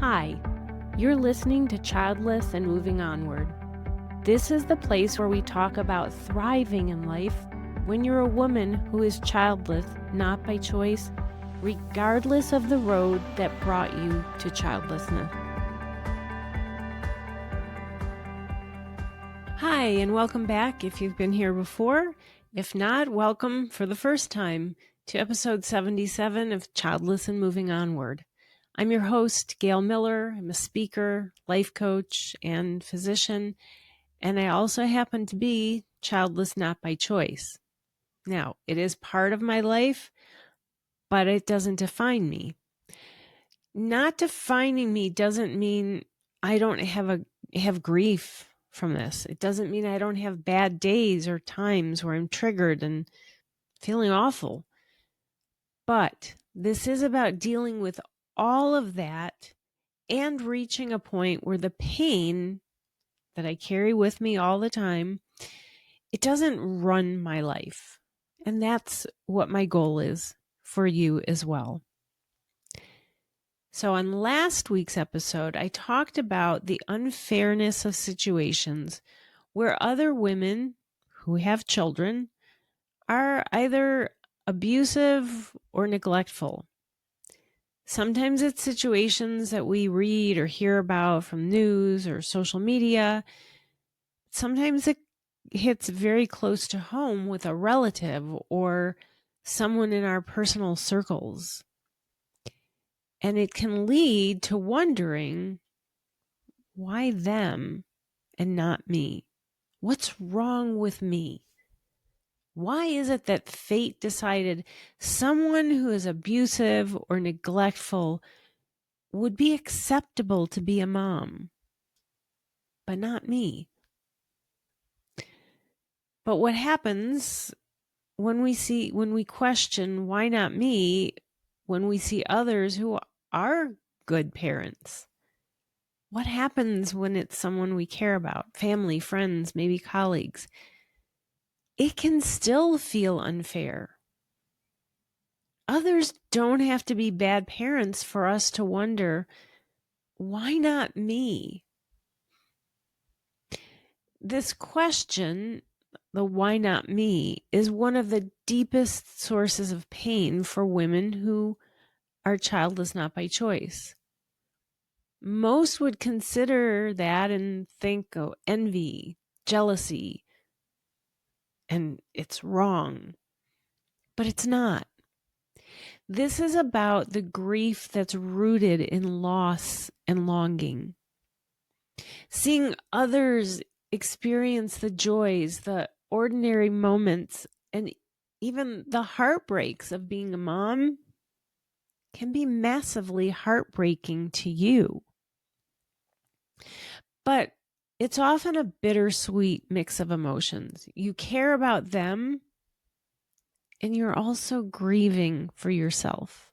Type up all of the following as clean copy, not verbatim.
Hi, you're listening to Childless and Moving Onward. This is the place where we talk about thriving in life when you're a woman who is childless, not by choice, regardless of the road that brought you to childlessness. Hi, and welcome back if you've been here before. If not, welcome for the first time to episode 77 of Childless and Moving Onward. I'm your host, Gail Miller. I'm a speaker, life coach, and physician, and I also happen to be childless not by choice. Now, it is part of my life, but it doesn't define me. Not defining me doesn't mean I don't have grief from this. It doesn't mean I don't have bad days or times where I'm triggered and feeling awful. But this is about dealing with all of that and reaching a point where the pain that I carry with me all the time, it doesn't run my life. And that's what my goal is for you as well. So on last week's episode, I talked about the unfairness of situations where other women who have children are either abusive or neglectful. Sometimes it's situations that we read or hear about from news or social media. Sometimes it hits very close to home with a relative or someone in our personal circles. And it can lead to wondering, why them and not me? What's wrong with me? Why is it that fate decided someone who is abusive or neglectful would be acceptable to be a mom, but not me? But what happens when we question why not me, when we see others who are good parents? What happens when it's someone we care about, family, friends, maybe colleagues? It can still feel unfair. Others don't have to be bad parents for us to wonder, why not me? This question, the why not me, is one of the deepest sources of pain for women who are childless not by choice. Most would consider that and think, oh, envy, jealousy, and it's wrong. But it's not. This is about the grief that's rooted in loss and longing. Seeing others experience the joys, the ordinary moments, and even the heartbreaks of being a mom can be massively heartbreaking to you. But it's often a bittersweet mix of emotions. You care about them, and you're also grieving for yourself.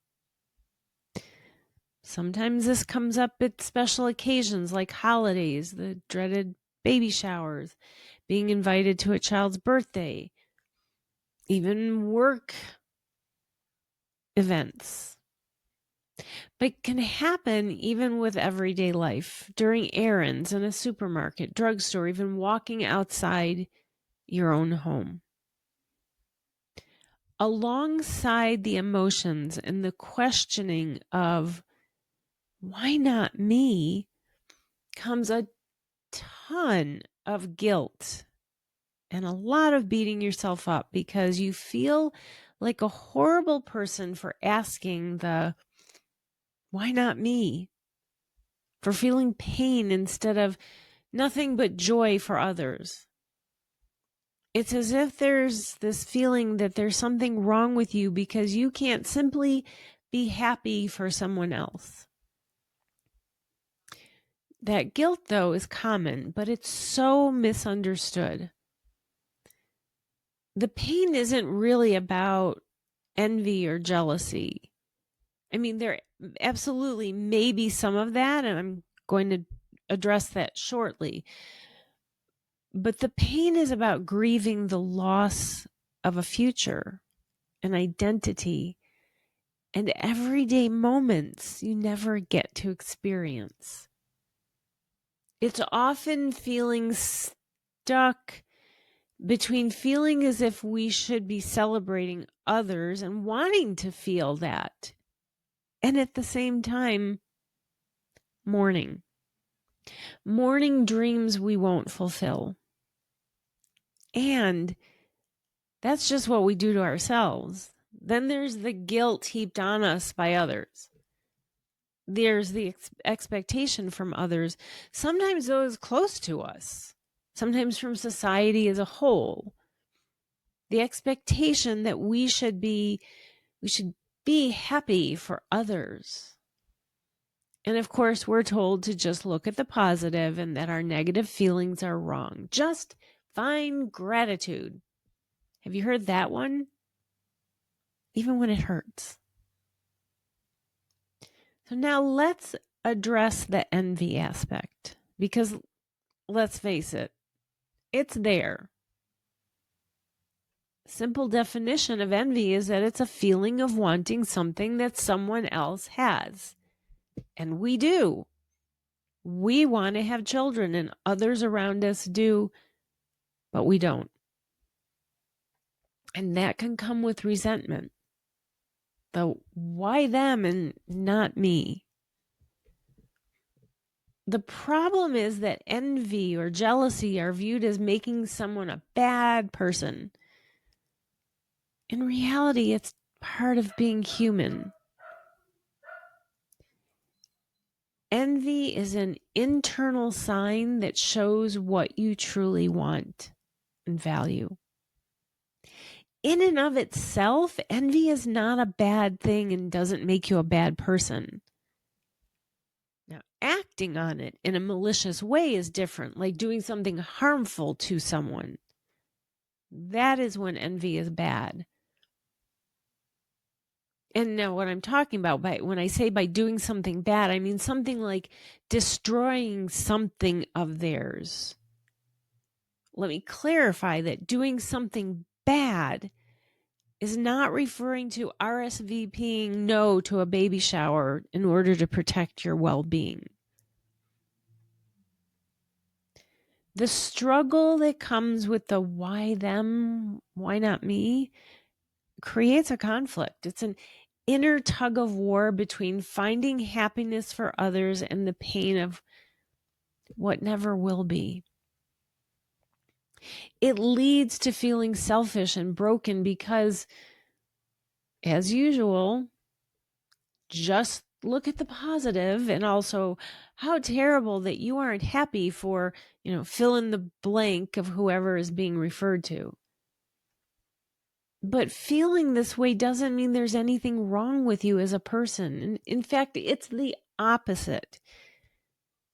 Sometimes this comes up at special occasions like holidays, the dreaded baby showers, being invited to a child's birthday, even work events. But it can happen even with everyday life, during errands in a supermarket, drugstore, even walking outside your own home. Alongside the emotions and the questioning of why not me comes a ton of guilt and a lot of beating yourself up because you feel like a horrible person for asking the why not me? For feeling pain instead of nothing but joy for others. It's as if there's this feeling that there's something wrong with you because you can't simply be happy for someone else. That guilt, though, is common, but it's so misunderstood. The pain isn't really about envy or jealousy. I mean, there absolutely may be some of that, and I'm going to address that shortly. But the pain is about grieving the loss of a future, an identity, and everyday moments you never get to experience. It's often feeling stuck between feeling as if we should be celebrating others and wanting to feel that, and at the same time, mourning dreams we won't fulfill. And that's just what we do to ourselves. Then there's the guilt heaped on us by others. There's the expectation from others, sometimes those close to us, sometimes from society as a whole. The expectation that we should be happy for others. And of course, we're told to just look at the positive and that our negative feelings are wrong. Just find gratitude. Have you heard that one? Even when it hurts. So now let's address the envy aspect, because let's face it, it's there. Simple definition of envy is that it's a feeling of wanting something that someone else has. And we do. We want to have children and others around us do, but we don't. And that can come with resentment. The why them and not me? The problem is that envy or jealousy are viewed as making someone a bad person. In reality, it's part of being human. Envy is an internal sign that shows what you truly want and value. In and of itself, envy is not a bad thing and doesn't make you a bad person. Now, acting on it in a malicious way is different, like doing something harmful to someone. That is when envy is bad. And now what I'm talking about, when I say by doing something bad, I mean something like destroying something of theirs. Let me clarify that doing something bad is not referring to RSVPing no to a baby shower in order to protect your well-being. The struggle that comes with the why them, why not me, creates a conflict. It's an inner tug of war between finding happiness for others and the pain of what never will be. It leads to feeling selfish and broken because, as usual, just look at the positive and also how terrible that you aren't happy for, fill in the blank of whoever is being referred to. But feeling this way doesn't mean there's anything wrong with you as a person. And in fact, it's the opposite.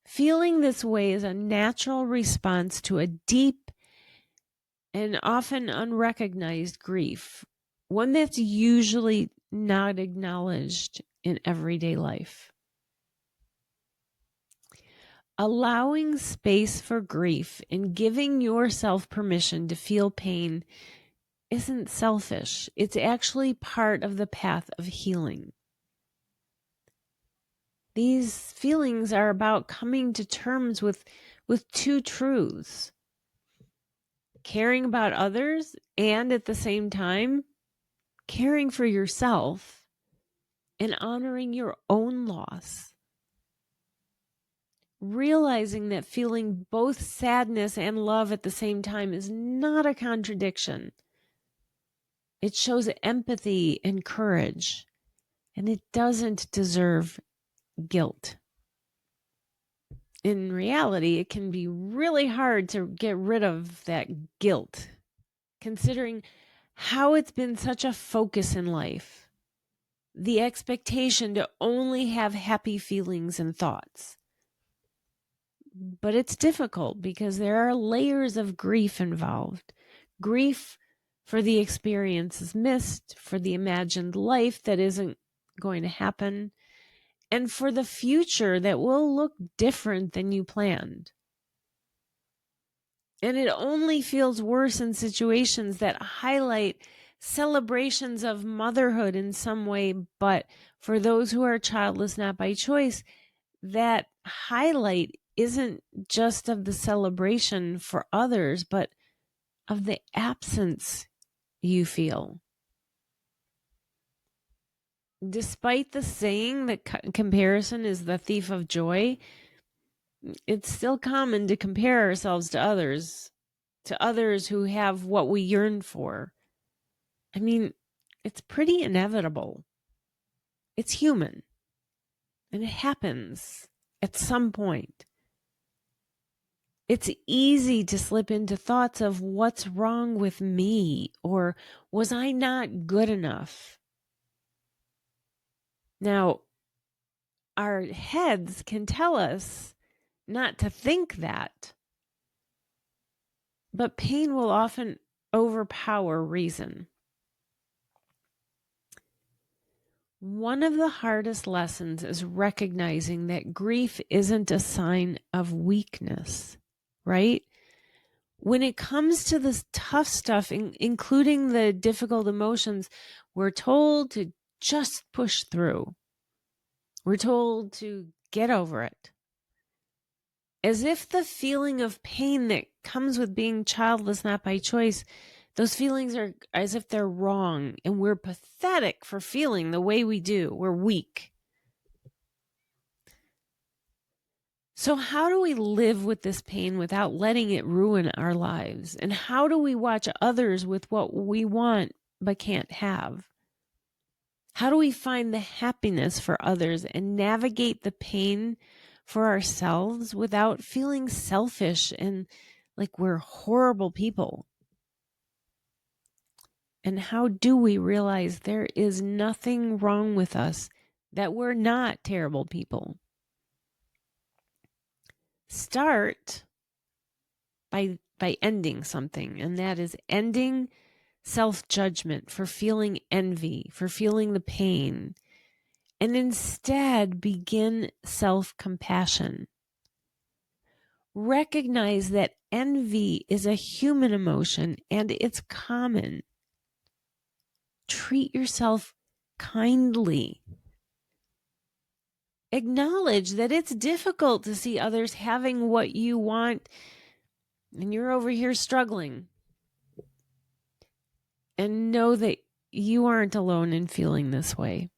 Feeling this way is a natural response to a deep and often unrecognized grief, one that's usually not acknowledged in everyday life. Allowing space for grief and giving yourself permission to feel pain isn't selfish. It's actually part of the path of healing. These feelings are about coming to terms with two truths: caring about others and at the same time caring for yourself and honoring your own loss. Realizing that feeling both sadness and love at the same time is not a contradiction. It shows empathy and courage, and it doesn't deserve guilt. In reality, it can be really hard to get rid of that guilt, considering how it's been such a focus in life. The expectation to only have happy feelings and thoughts. But it's difficult because there are layers of grief involved. Grief for the experiences missed, for the imagined life that isn't going to happen, and for the future that will look different than you planned. And it only feels worse in situations that highlight celebrations of motherhood in some way, but for those who are childless not by choice, that highlight isn't just of the celebration for others, but of the absence you feel. Despite the saying that comparison is the thief of joy, it's still common to compare ourselves to others who have what we yearn for. I mean, it's pretty inevitable. It's human. And it happens at some point. It's easy to slip into thoughts of what's wrong with me, or was I not good enough? Now, our heads can tell us not to think that, but pain will often overpower reason. One of the hardest lessons is recognizing that grief isn't a sign of weakness, right? When it comes to this tough stuff, including the difficult emotions, we're told to just push through. We're told to get over it. As if the feeling of pain that comes with being childless not by choice, those feelings are as if they're wrong and we're pathetic for feeling the way we do. We're weak. So how do we live with this pain without letting it ruin our lives? And how do we watch others with what we want but can't have? How do we find the happiness for others and navigate the pain for ourselves without feeling selfish and like we're horrible people? And how do we realize there is nothing wrong with us, that we're not terrible people? Start by ending something, and that is ending self-judgment for feeling envy, for feeling the pain, and instead begin self-compassion. Recognize that envy is a human emotion and it's common. Treat yourself kindly. Acknowledge that it's difficult to see others having what you want and you're over here struggling. And know that you aren't alone in feeling this way.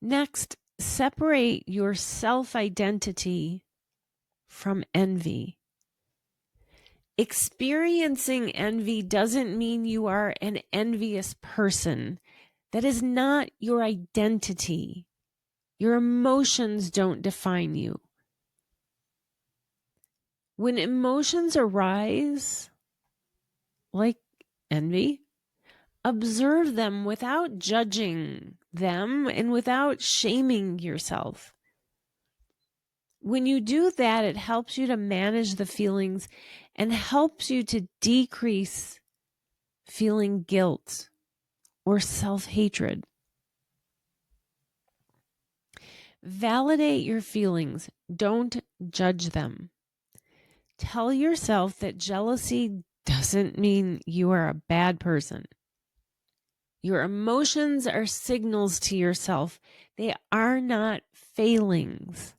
Next, separate your self-identity from envy. Experiencing envy doesn't mean you are an envious person. That is not your identity. Your emotions don't define you. When emotions arise, like envy, observe them without judging them and without shaming yourself. When you do that, it helps you to manage the feelings and helps you to decrease feeling guilt or self-hatred. Validate your feelings. Don't judge them. Tell yourself that jealousy doesn't mean you are a bad person. Your emotions are signals to yourself. They are not failings.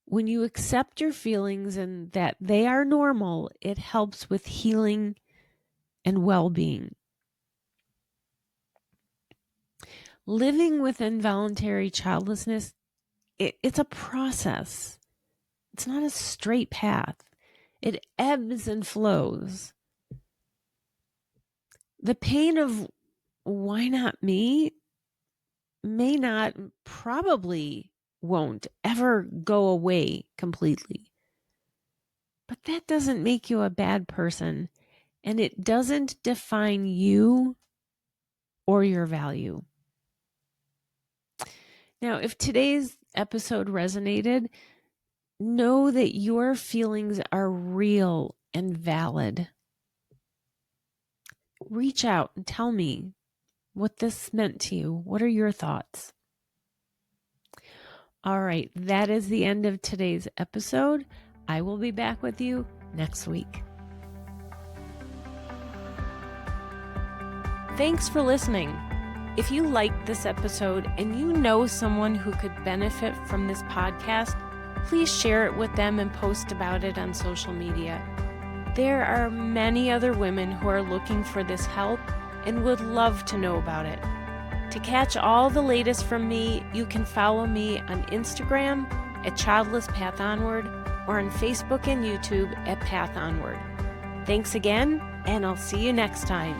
When you accept your feelings and that they are normal, it helps with healing and well-being. Living with involuntary childlessness, it's a process. It's not a straight path. It ebbs and flows. The pain of why not me may not, probably won't ever go away completely. But that doesn't make you a bad person, and it doesn't define you or your value. Now, if today's episode resonated, know that your feelings are real and valid. Reach out and tell me what this meant to you. What are your thoughts? All right, that is the end of today's episode. I will be back with you next week. Thanks for listening. If you liked this episode and you know someone who could benefit from this podcast, please share it with them and post about it on social media. There are many other women who are looking for this help and would love to know about it. To catch all the latest from me, you can follow me on Instagram at Childless Path Onward or on Facebook and YouTube at Path Onward. Thanks again, and I'll see you next time.